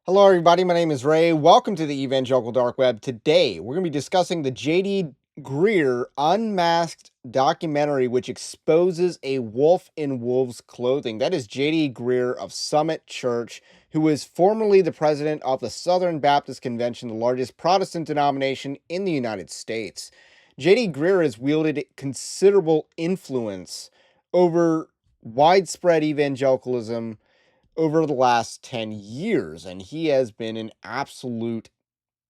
Hello, everybody. My name is Ray. Welcome to the Evangelical Dark Web. Today, we're going to be discussing the J.D. Greear Unmasked documentary, which exposes a wolf in wolf's clothing. That is J.D. Greear of Summit Church, who was formerly the president of the Southern Baptist Convention, the largest Protestant denomination in the United States. J.D. Greear has wielded considerable influence over widespread evangelicalism over the last 10 years, and he has been an absolute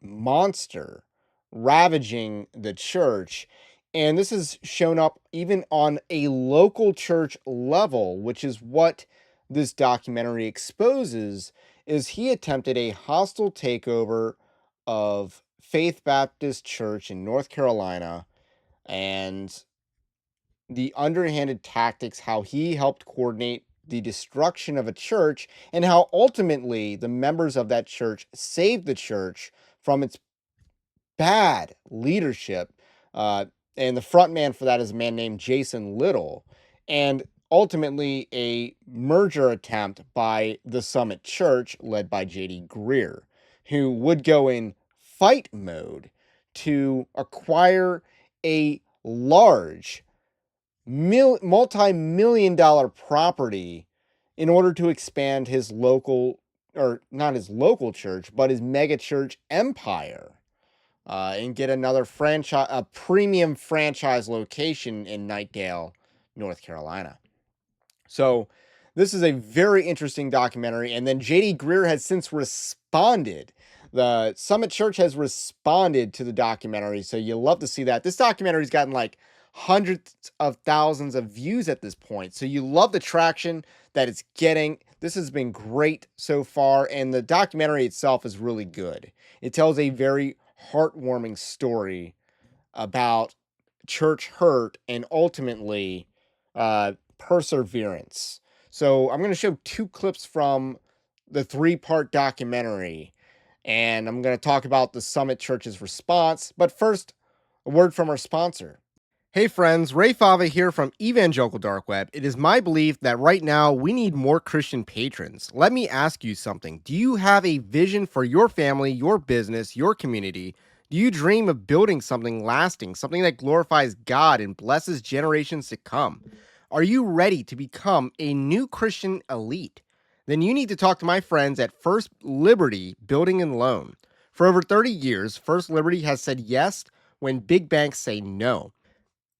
monster, ravaging the church. And this has shown up even on a local church level, which is what this documentary exposes. Is he attempted a hostile takeover of Faith Baptist Church in North Carolina, and the underhanded tactics, how he helped coordinate the destruction of a church, and how ultimately the members of that church saved the church from its bad leadership. And the front man for that is a man named Jason Little. And ultimately a merger attempt by the Summit Church, led by J.D. Greear, who would go in fight mode to acquire a large multi-million dollar property in order to expand his local, or not his local church, but his mega church empire, and get another franchise, a premium franchise location in Knightdale, North Carolina. So this is a very interesting documentary. And then J.D. Greear has since responded. The Summit Church has responded to the documentary, so you'll love to see that. This documentary's gotten like hundreds of thousands of views at this point, so you love the traction that it's getting. This has been great so far, and the documentary itself is really good. It tells a very heartwarming story about church hurt and ultimately perseverance. So I'm going to show two clips from the 3-part documentary, and I'm going to talk about the Summit Church's response. But first, a word from our sponsor. Hey friends, Ray Fava here from Evangelical Dark Web. It is my belief that right now we need more Christian patrons. Let me ask you something. Do you have a vision for your family, your business, your community? Do you dream of building something lasting, something that glorifies God and blesses generations to come? Are you ready to become a new Christian elite? Then you need to talk to my friends at First Liberty Building and Loan. For over 30 years, First Liberty has said yes when big banks say no.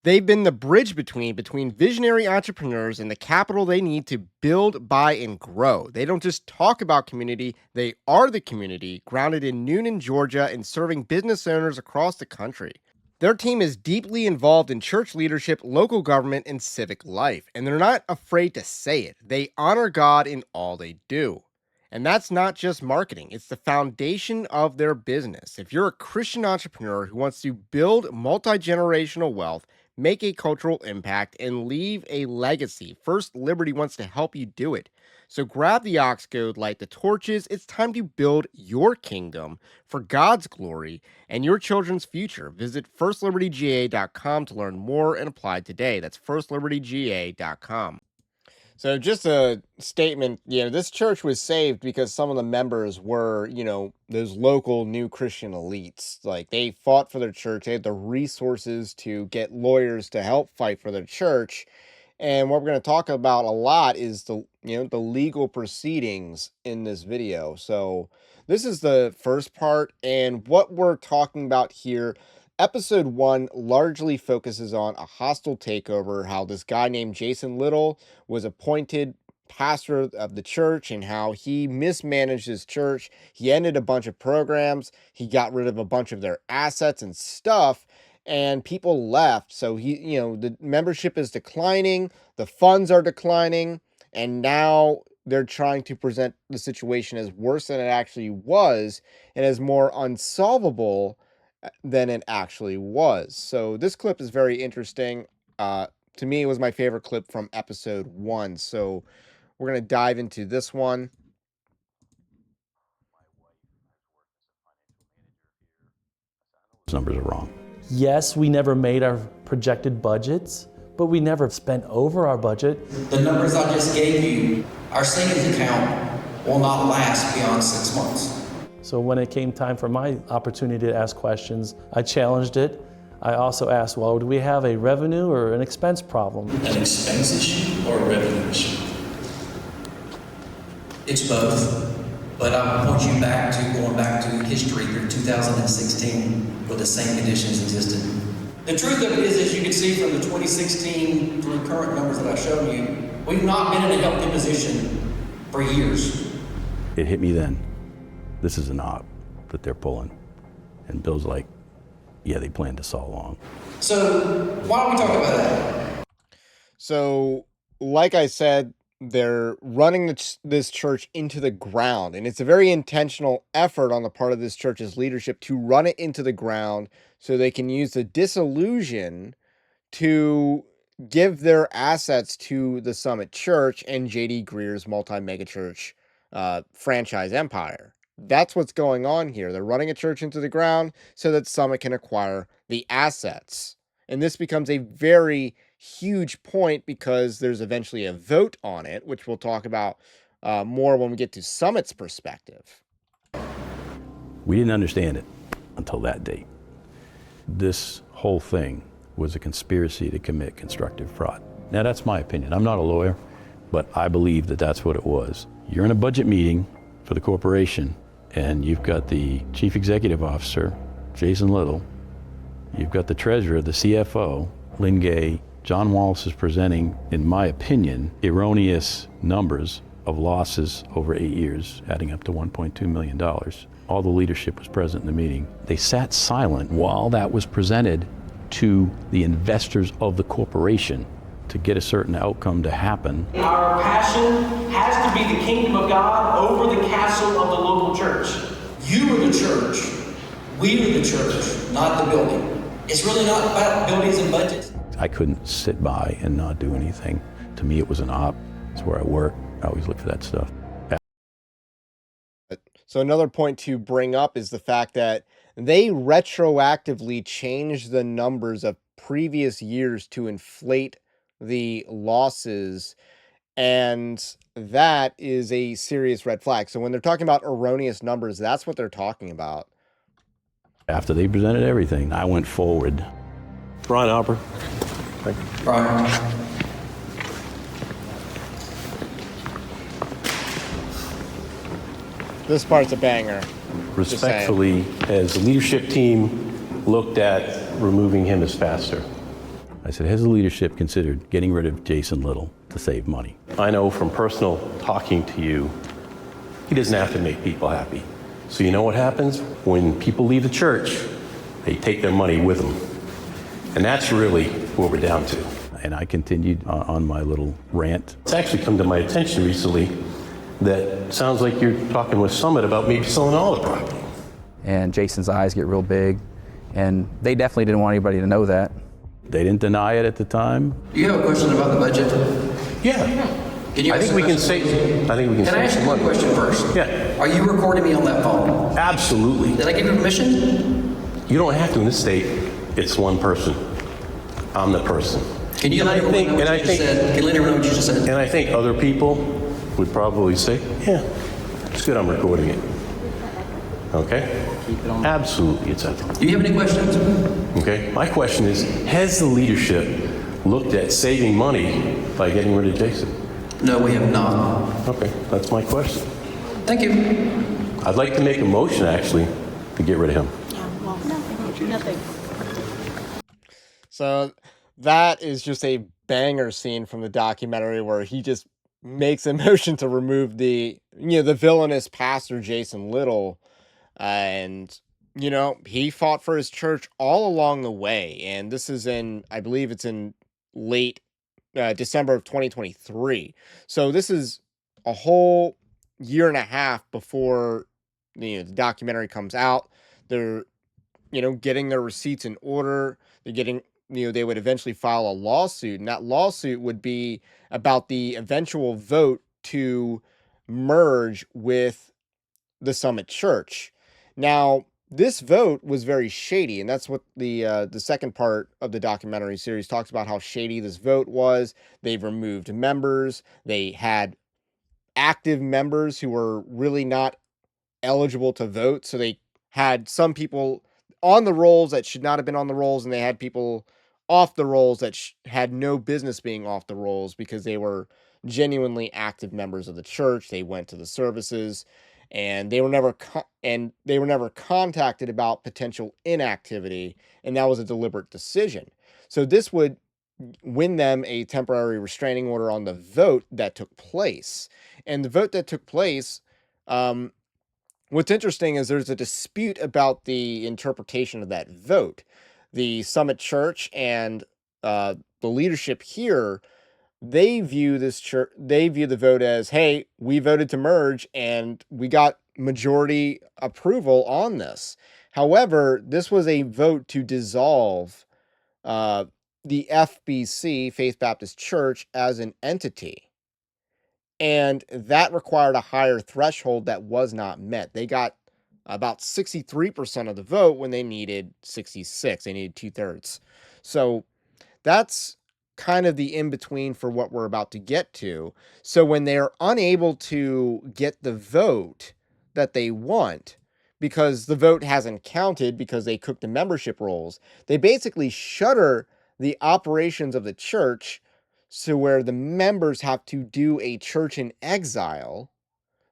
They've been the bridge between visionary entrepreneurs and the capital they need to build, buy, and grow. They don't just talk about community, they are the community, grounded in Noonan, Georgia, and serving business owners across the country. Their team is deeply involved in church leadership, local government, and civic life, and they're not afraid to say it. They honor God in all they do. And that's not just marketing, it's the foundation of their business. If you're a Christian entrepreneur who wants to build multi-generational wealth, make a cultural impact, and leave a legacy, First Liberty wants to help you do it. So grab the ox goad, light the torches. It's time to build your kingdom for God's glory and your children's future. Visit firstlibertyga.com to learn more and apply today. That's firstlibertyga.com. So just a statement, this church was saved because some of the members were, those local new Christian elites. Like, they fought for their church. They had the resources to get lawyers to help fight for their church. And what we're going to talk about a lot is the legal proceedings in this video. So this is the first part, and what we're talking about here, episode 1 largely focuses on a hostile takeover, how this guy named Jason Little was appointed pastor of the church and how he mismanaged his church. He ended a bunch of programs. He got rid of a bunch of their assets and stuff, and people left. So the membership is declining, the funds are declining, and now they're trying to present the situation as worse than it actually was and as more unsolvable than it actually was. So this clip is very interesting. To me, it was my favorite clip from episode 1. So we're going to dive into this one. Numbers are wrong. Yes, we never made our projected budgets, but we never spent over our budget. The numbers I just gave you, our savings account will not last beyond 6 months. So when it came time for my opportunity to ask questions, I challenged it. I also asked, well, do we have a revenue or an expense problem? An expense issue or a revenue issue? It's both. But I point you going back to history through 2016 where the same conditions existed. The truth of it is, as you can see from the 2016 through current numbers that I've shown you, we've not been in a healthy position for years. It hit me then. This is an op that they're pulling. And Bill's like, yeah, they planned this all along. So why don't we talk about that? So, like I said, they're running this church into the ground, and it's a very intentional effort on the part of this church's leadership to run it into the ground so they can use the disillusion to give their assets to the Summit Church and J.D. Greer's multi-mega church franchise empire. That's what's going on here. They're running a church into the ground so that Summit can acquire the assets. And this becomes a very huge point because there's eventually a vote on it, which we'll talk about more when we get to Summit's perspective. We didn't understand it until that date. This whole thing was a conspiracy to commit constructive fraud. Now, that's my opinion. I'm not a lawyer, but I believe that that's what it was. You're in a budget meeting for the corporation, and you've got the chief executive officer, Jason Little. You've got the treasurer, the CFO, Lynn Gay. John Wallace is presenting, in my opinion, erroneous numbers of losses over 8 years, adding up to $1.2 million. All the leadership was present in the meeting. They sat silent while that was presented to the investors of the corporation to get a certain outcome to happen. Our passion has to be the kingdom of God over the castle of the local church. You are the church. We are the church, not the building. It's really not about buildings and budgets. I couldn't sit by and not do anything. To me, it was an op. It's where I work. I always look for that stuff. So another point to bring up is the fact that they retroactively changed the numbers of previous years to inflate the losses, and that is a serious red flag. So when they're talking about erroneous numbers, that's what they're talking about. After they presented everything, I went forward. Brian Alper. Brian. This part's a banger. Respectfully, as the leadership team looked at removing him as pastor, I said, has the leadership considered getting rid of Jason Little to save money? I know from personal talking to you, he doesn't have to make people happy. So you know what happens? When people leave the church, they take their money with them. And that's really what we're down to. And I continued on my little rant. It's actually come to my attention recently that sounds like you're talking with Summit about maybe selling all the property. And Jason's eyes get real big, and they definitely didn't want anybody to know that. They didn't deny it at the time. Do you have a question about the budget? Yeah. Can you I think we can say. Can I ask you one question first? Yeah. Are you recording me on that phone? Absolutely. Did I give you permission? You don't have to in this state. It's one person. I'm the person. Can you let everyone know what you just said? Can you let everyone know what you just said? And I think other people would probably say, yeah, it's good I'm recording it. Okay? Absolutely, it's ethical. Do you have any questions? Okay, my question is, has the leadership looked at saving money by getting rid of Jason? No, we have not. Okay, that's my question. Thank you. I'd like to make a motion, actually, to get rid of him. Nothing. So that is just a banger scene from the documentary where he just makes a motion to remove the villainous pastor Jason Little. And, he fought for his church all along the way. And this is I believe it's in late December of 2023. So this is a whole year and a half before, the documentary comes out. They're, getting their receipts in order. They're getting, they would eventually file a lawsuit. And that lawsuit would be about the eventual vote to merge with the Summit Church. Now, this vote was very shady, and that's what the second part of the documentary series talks about, how shady this vote was. They've removed members. They had active members who were really not eligible to vote. So they had some people on the rolls that should not have been on the rolls, and they had people off the rolls that had no business being off the rolls because they were genuinely active members of the church. They went to the services, and they were never contacted about potential inactivity, and that was a deliberate decision. So this would win them a temporary restraining order on the vote that took place. And the vote that took place, what's interesting is there's a dispute about the interpretation of that vote. The Summit Church and the leadership here, they view the vote as, hey, we voted to merge and we got majority approval on this. However, this was a vote to dissolve the FBC, Faith Baptist Church, as an entity. And that required a higher threshold that was not met. They got about 63% of the vote when they needed 66. They needed 2/3. So that's kind of the in-between for what we're about to get to. So when they're unable to get the vote that they want, because the vote hasn't counted because they cooked the membership rolls, they basically shutter the operations of the church, so where the members have to do a church in exile.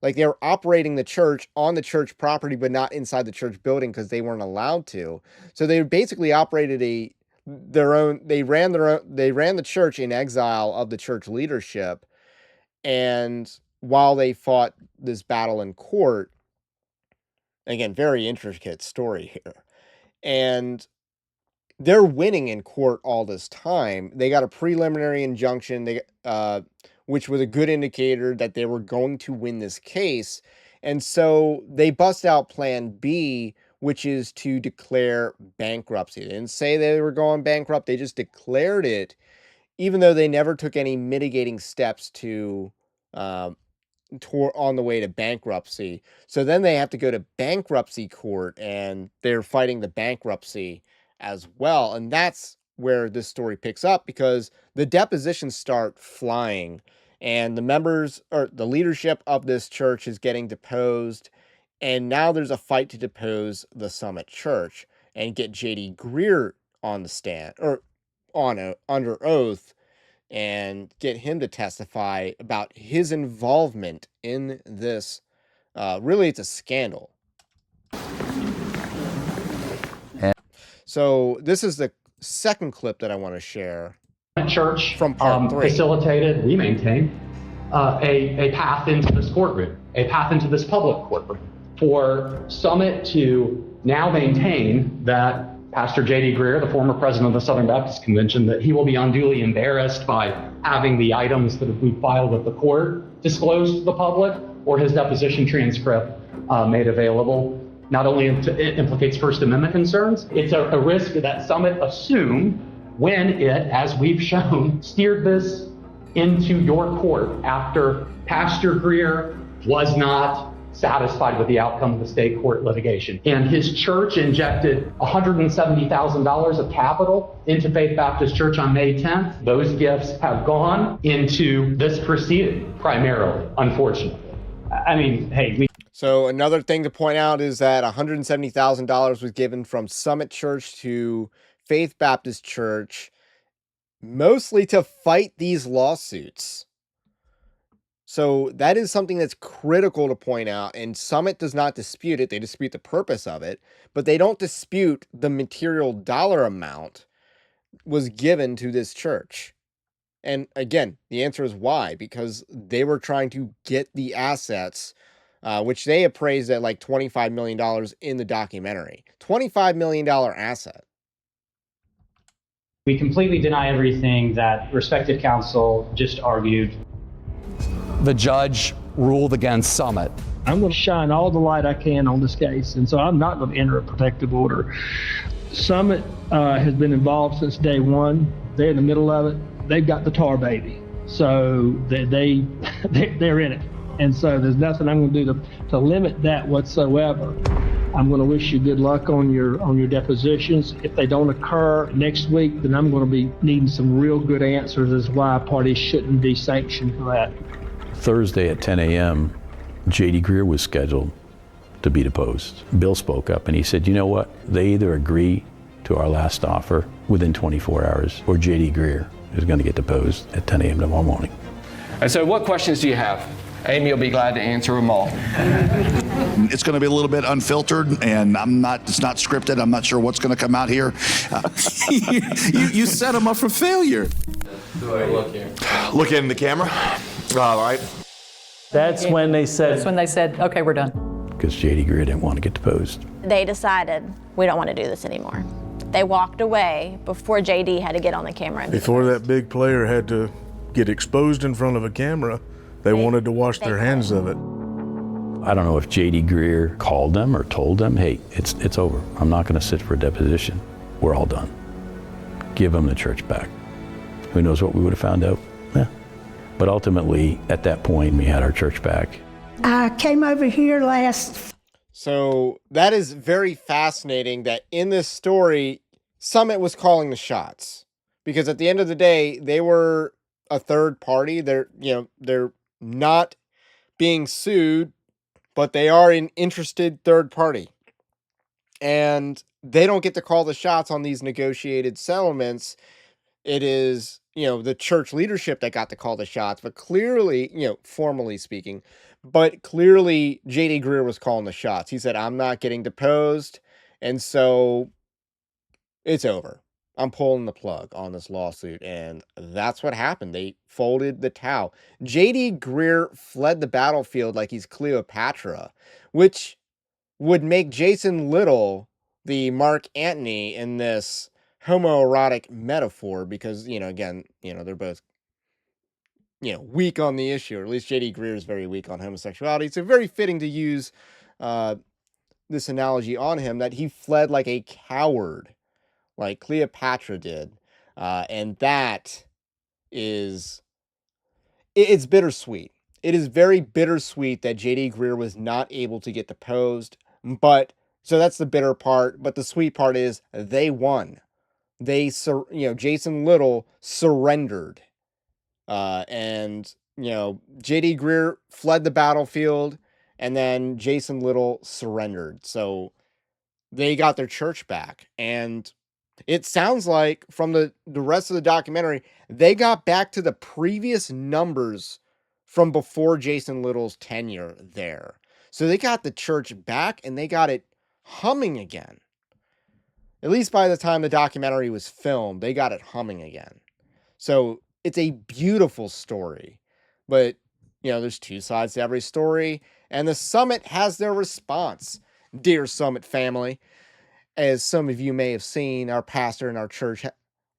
Like, they were operating the church on the church property, but not inside the church building because they weren't allowed to. So they basically operated they ran the church in exile of the church leadership. And while they fought this battle in court, again, very intricate story here, and they're winning in court all this time. They got a preliminary injunction, which was a good indicator that they were going to win this case. And so they bust out Plan B, which is to declare bankruptcy. They didn't say they were going bankrupt. They just declared it, even though they never took any mitigating steps on the way to bankruptcy. So then they have to go to bankruptcy court, and they're fighting the bankruptcy as well. And that's where this story picks up, because the depositions start flying, and the members, or the leadership of this church, is getting deposed. And now there's a fight to depose the Summit Church and get J.D. Greear on the stand, or under oath, and get him to testify about his involvement in this. Really, it's a scandal. So this is the second clip that I want to share. Church from part 3. Facilitated, we maintain, a path into this courtroom, a path into this public courtroom. For Summit to now maintain that Pastor J.D. Greear, the former president of the Southern Baptist Convention, that he will be unduly embarrassed by having the items that we filed with the court disclosed to the public, or his deposition transcript made available, not only implicates First Amendment concerns, it's a risk that Summit assumed when it, as we've shown, steered this into your court after Pastor Greear was not satisfied with the outcome of the state court litigation. And his church injected $170,000 of capital into Faith Baptist Church on May 10th. Those gifts have gone into this proceeding, primarily, unfortunately. I mean, hey, So another thing to point out is that $170,000 was given from Summit Church to Faith Baptist Church, mostly to fight these lawsuits. So that is something that's critical to point out, and Summit does not dispute it. They dispute the purpose of it, but they don't dispute the material dollar amount was given to this church. And again, the answer is why? Because they were trying to get the assets, which they appraised at like $25 million in the documentary. $25 million asset. We completely deny everything that respected counsel just argued. The judge ruled against Summit. I'm going to shine all the light I can on this case, and so I'm not going to enter a protective order. Summit has been involved since day one. They're in the middle of it. They've got the tar baby, so they're in it. And so there's nothing I'm going to do to limit that whatsoever. I'm going to wish you good luck on your depositions. If they don't occur next week, then I'm going to be needing some real good answers as why parties shouldn't be sanctioned for that. Thursday at 10 a.m., J.D. Greear was scheduled to be deposed. Bill spoke up and he said, you know what? They either agree to our last offer within 24 hours or J.D. Greear is going to get deposed at 10 a.m. tomorrow morning. And so what questions do you have? Amy will be glad to answer them all. It's going to be a little bit unfiltered, and it's not scripted. I'm not sure what's going to come out here. You set them up for failure. Look here. Look in the camera. All right. That's when they said, okay, we're done. Because J.D. Greear didn't want to get deposed. They decided, we don't want to do this anymore. They walked away before JD had to get on the camera. Before that big player had to get exposed in front of a camera, they wanted to wash their hands of it. I don't know if J.D. Greear called them or told them, hey, it's over. I'm not going to sit for a deposition. We're all done. Give them the church back. Who knows what we would have found out? Yeah. But ultimately, at that point, we had our church back. I came over here last. So that is very fascinating that in this story, Summit was calling the shots. Because at the end of the day, they were a third party. They're not being sued, but they are an interested third party. And they don't get to call the shots on these negotiated settlements. It is, the church leadership that got to call the shots, but clearly, formally speaking, but clearly J.D. Greear was calling the shots. He said, I'm not getting deposed. And so it's over. I'm pulling the plug on this lawsuit. And that's what happened. They folded the towel. J.D. Greear fled the battlefield like he's Cleopatra, which would make Jason Little the Mark Antony in this homoerotic metaphor because, again, they're both, weak on the issue, or at least J.D. Greear is very weak on homosexuality. So very fitting to use this analogy on him that he fled like a coward, like Cleopatra did. And that is, it's bittersweet. It is very bittersweet that J.D. Greear was not able to get deposed, but so that's the bitter part. But the sweet part is they won. Jason Little surrendered. And J.D. Greear fled the battlefield, and then Jason Little surrendered. So they got their church back. And it sounds like from the rest of the documentary, they got back to the previous numbers from before Jason Little's tenure there. So they got the church back, and they got it humming again. At least by the time the documentary was filmed, they got it humming again. So it's a beautiful story, but there's two sides to every story, and the Summit has their response. Dear Summit family, as some of you may have seen, our pastor and our church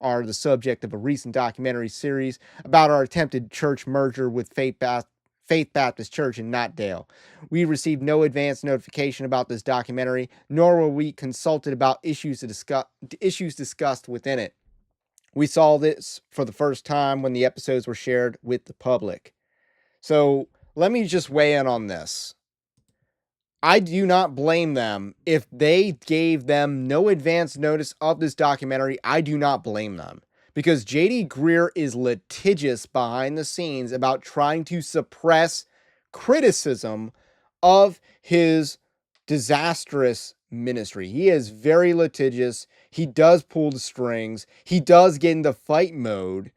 are the subject of a recent documentary series about our attempted church merger with Faith Baptist Church in Knotdale. We received no advance notification about this documentary, nor were we consulted about issues discussed within it. We saw this for the first time when the episodes were shared with the public. So let me just weigh in on this. I do not blame them. If they gave them no advance notice of this documentary, I do not blame them. Because J.D. Greear is litigious behind the scenes about trying to suppress criticism of his disastrous ministry. He is very litigious. He does pull the strings. He does get into fight mode.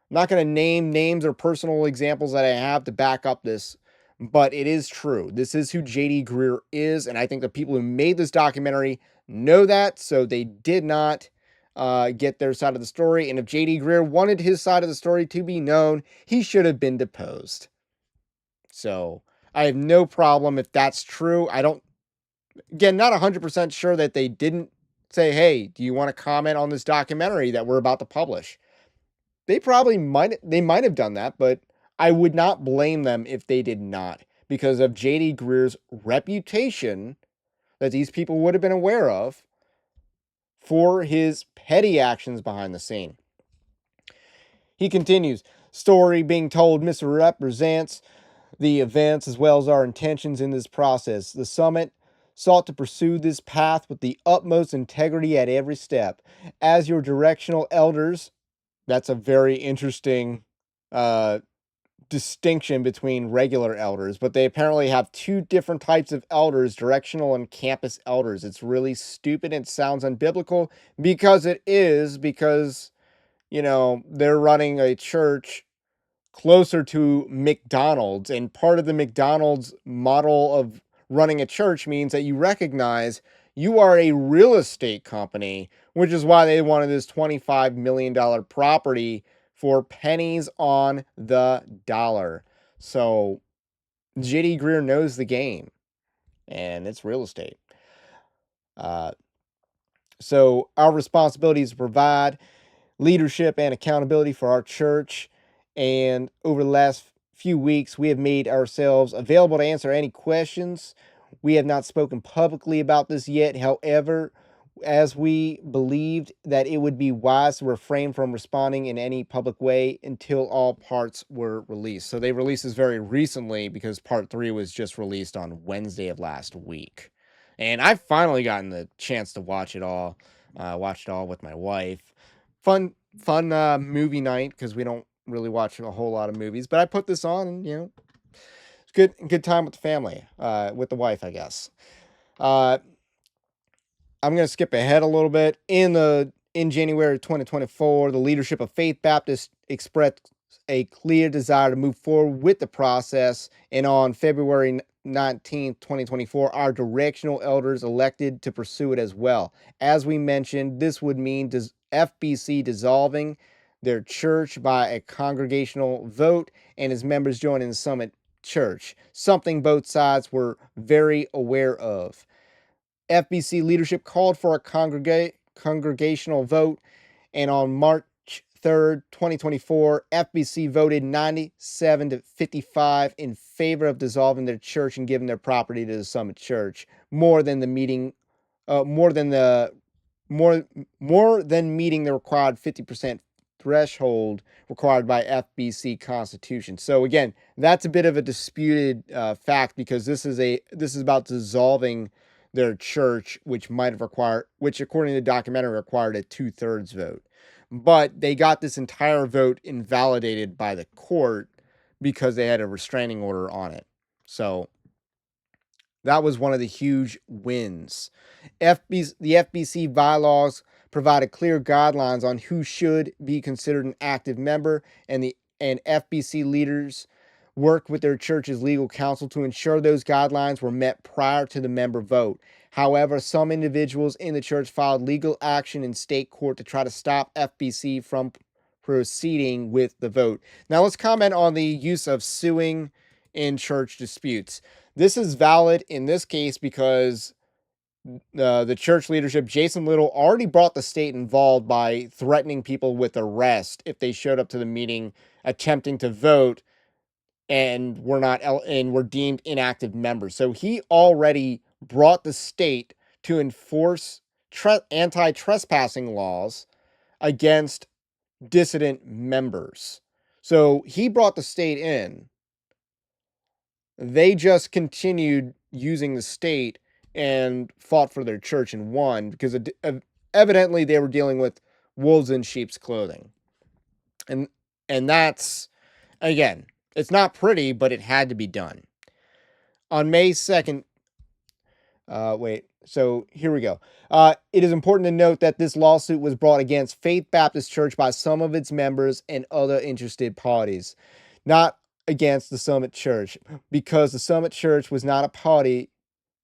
I'm not going to name names or personal examples that I have to back up this, but it is true. This is who J.D. Greear is, and I think the people who made this documentary know that, so they did not get their side of the story. And if J.D. Greear wanted his side of the story to be known, he should have been deposed. So I have no problem if that's true. I don't, again, not 100% sure that they didn't say, hey, do you want to comment on this documentary that we're about to publish? They might have done that, but I would not blame them if they did not, because of J.D. Greer's reputation that these people would have been aware of for his petty actions behind the scene. He continues, story being told misrepresents the events as well as our intentions in this process. The Summit sought to pursue this path with the utmost integrity at every step. As your directional elders, that's a very interesting distinction between regular elders, but they apparently have two different types of elders, directional and campus elders. It's really stupid and sounds unbiblical because it is, because, you know, they're running a church closer to McDonald's, and part of the McDonald's model of running a church means that you recognize you are a real estate company, which is why they wanted this $25 million property for pennies on the dollar. So JD Greear knows the game, and it's real estate. So our responsibility is to provide leadership and accountability for our church. And over the last few weeks, we have made ourselves available to answer any questions. We have not spoken publicly about this yet. However, as we believed that it would be wise to refrain from responding in any public way until all parts were released. So they released this very recently because part 3 was just released on Wednesday of last week. And I've finally gotten the chance to watch it all. Watched it all with my wife. Fun movie night, because we don't really watch a whole lot of movies. But I put this on, and you know, it's good time with the family, with the wife, I guess. I'm going to skip ahead a little bit. In January 2024, the leadership of Faith Baptist expressed a clear desire to move forward with the process, and on February 19th, 2024, our directional elders elected to pursue it as well. As we mentioned, this would mean FBC dissolving their church by a congregational vote and its members joining the Summit Church, something both sides were very aware of. FBC leadership called for a congregational vote, and on March 3rd, 2024, FBC voted 97 to 55 in favor of dissolving their church and giving their property to the Summit Church, more than meeting the required 50% threshold required by FBC Constitution. So again, that's a bit of a disputed fact, because this is about dissolving their church, which according to the documentary required a 2/3 vote. But they got this entire vote invalidated by the court because they had a restraining order on it. So that was one of the huge wins. The FBC bylaws provided clear guidelines on who should be considered an active member, and FBC leaders worked with their church's legal counsel to ensure those guidelines were met prior to the member vote. However, some individuals in the church filed legal action in state court to try to stop FBC from proceeding with the vote. Now let's comment on the use of suing in church disputes. This is valid in this case because the church leadership, Jason Little, already brought the state involved by threatening people with arrest if they showed up to the meeting attempting to vote and were deemed inactive members. So he already brought the state to enforce anti-trespassing laws against dissident members. So he brought the state in. They just continued using the state and fought for their church and won, because evidently they were dealing with wolves in sheep's clothing. And that's, again, it's not pretty, but it had to be done. On May 2nd, so here we go. It is important to note that this lawsuit was brought against Faith Baptist Church by some of its members and other interested parties, not against the Summit Church, because the Summit Church was not a party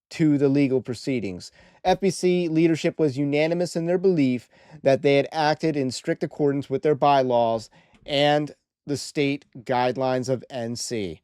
to the legal proceedings. FBC leadership was unanimous in their belief that they had acted in strict accordance with their bylaws and the state guidelines of NC.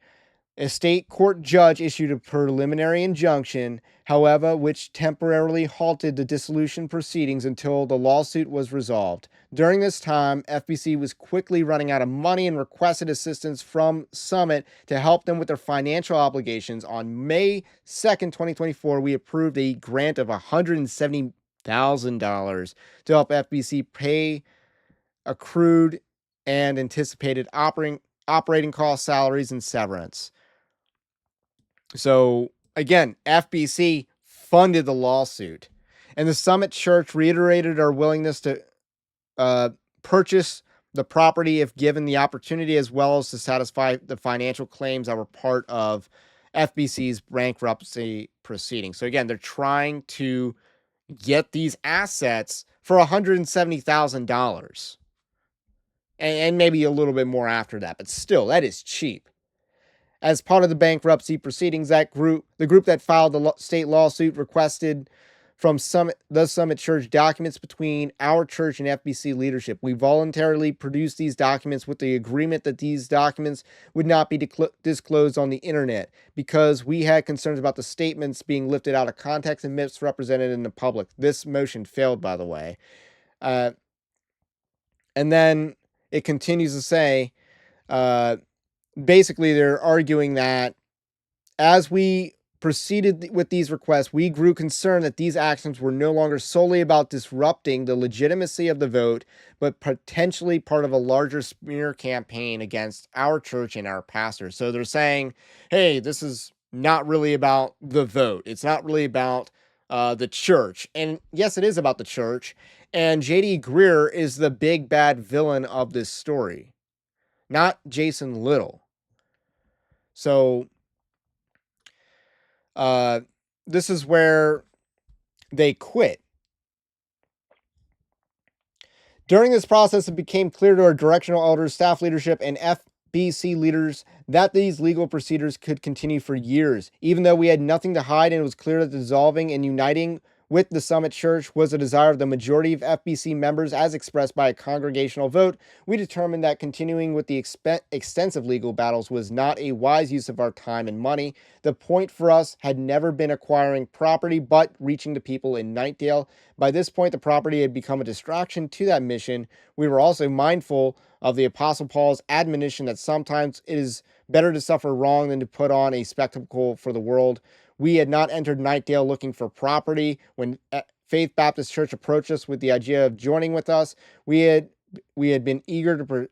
A state court judge issued a preliminary injunction, however, which temporarily halted the dissolution proceedings until the lawsuit was resolved. During this time, FBC was quickly running out of money and requested assistance from Summit to help them with their financial obligations. On May 2nd, 2024, we approved a grant of $170,000 to help FBC pay accrued and anticipated operating costs, salaries, and severance. So again, FBC funded the lawsuit, and the Summit Church reiterated our willingness to purchase the property if given the opportunity, as well as to satisfy the financial claims that were part of FBC's bankruptcy proceeding. So again, they're trying to get these assets for $170,000 and maybe a little bit more after that, but still, that is cheap. As part of the bankruptcy proceedings, the group that filed the state lawsuit requested from the Summit Church documents between our church and FBC leadership. We voluntarily produced these documents with the agreement that these documents would not be disclosed on the internet because we had concerns about the statements being lifted out of context and misrepresented in the public. This motion failed, by the way. And then it continues to say, basically, they're arguing that as we proceeded with these requests, we grew concerned that these actions were no longer solely about disrupting the legitimacy of the vote, but potentially part of a larger smear campaign against our church and our pastors. So they're saying, hey, this is not really about the vote. It's not really about the church. And yes, it is about the church. And J.D. Greear is the big bad villain of this story, not Jason Little. So this is where they quit. During this process, it became clear to our directional elders, staff leadership, and FBC leaders that these legal procedures could continue for years. Even though we had nothing to hide and it was clear that dissolving and uniting with the Summit Church was a desire of the majority of FBC members as expressed by a congregational vote, we determined that continuing with the extensive legal battles was not a wise use of our time and money. The point for us had never been acquiring property, but reaching the people in Knightdale. By this point, the property had become a distraction to that mission. We were also mindful of the Apostle Paul's admonition that sometimes it is better to suffer wrong than to put on a spectacle for the world. We had not entered Knightdale looking for property. When Faith Baptist Church approached us with the idea of joining with us, we had been eager to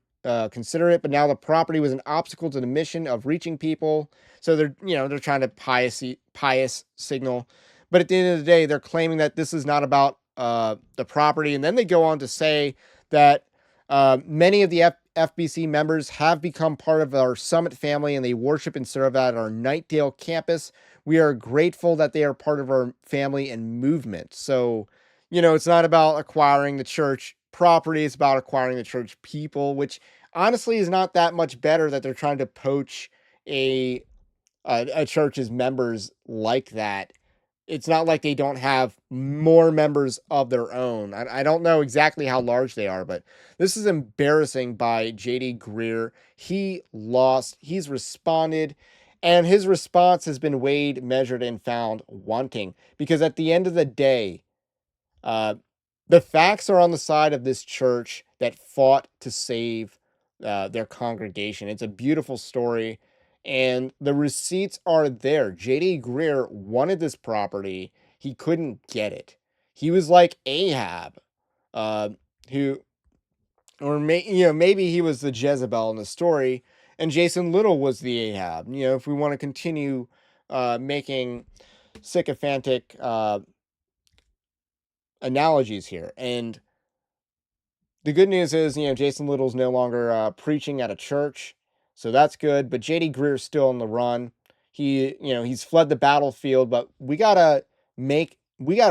consider it, but now the property was an obstacle to the mission of reaching people. So they're trying to pious signal, but at the end of the day, they're claiming that this is not about the property. And then they go on to say that many of the FBC members have become part of our Summit family and they worship and serve at our Knightdale campus. We are grateful that they are part of our family and movement. So, it's not about acquiring the church property. It's about acquiring the church people, which honestly is not that much better that they're trying to poach a church's members like that. It's not like they don't have more members of their own. I don't know exactly how large they are, but this is embarrassing by J.D. Greear. He lost. He's responded, and his response has been weighed, measured, and found wanting. Because at the end of the day, the facts are on the side of this church that fought to save their congregation. It's a beautiful story. And the receipts are there. J.D. Greear wanted this property. He couldn't get it. He was like Ahab, maybe he was the Jezebel in the story, and Jason Little was the Ahab. If we want to continue making sycophantic analogies here. And the good news is, Jason Little's no longer preaching at a church. So that's good, but J.D. Greer's still on the run. He's fled the battlefield, but we gotta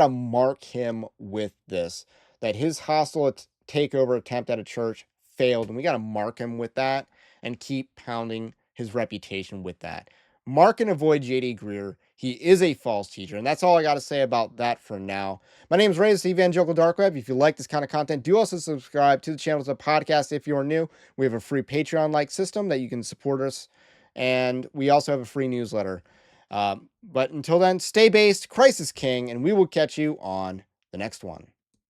mark him with this, that his hostile takeover attempt at a church failed, and we gotta mark him with that and keep pounding his reputation with that. Mark and avoid J.D. Greear. He is a false teacher, and that's all I got to say about that for now. My name is Ray, the Evangelical Dark Web. If you like this kind of content, do also subscribe to the channel as a podcast if you are new. We have a free Patreon-like system that you can support us, and we also have a free newsletter. But until then, stay based, Christ is King, and we will catch you on the next one.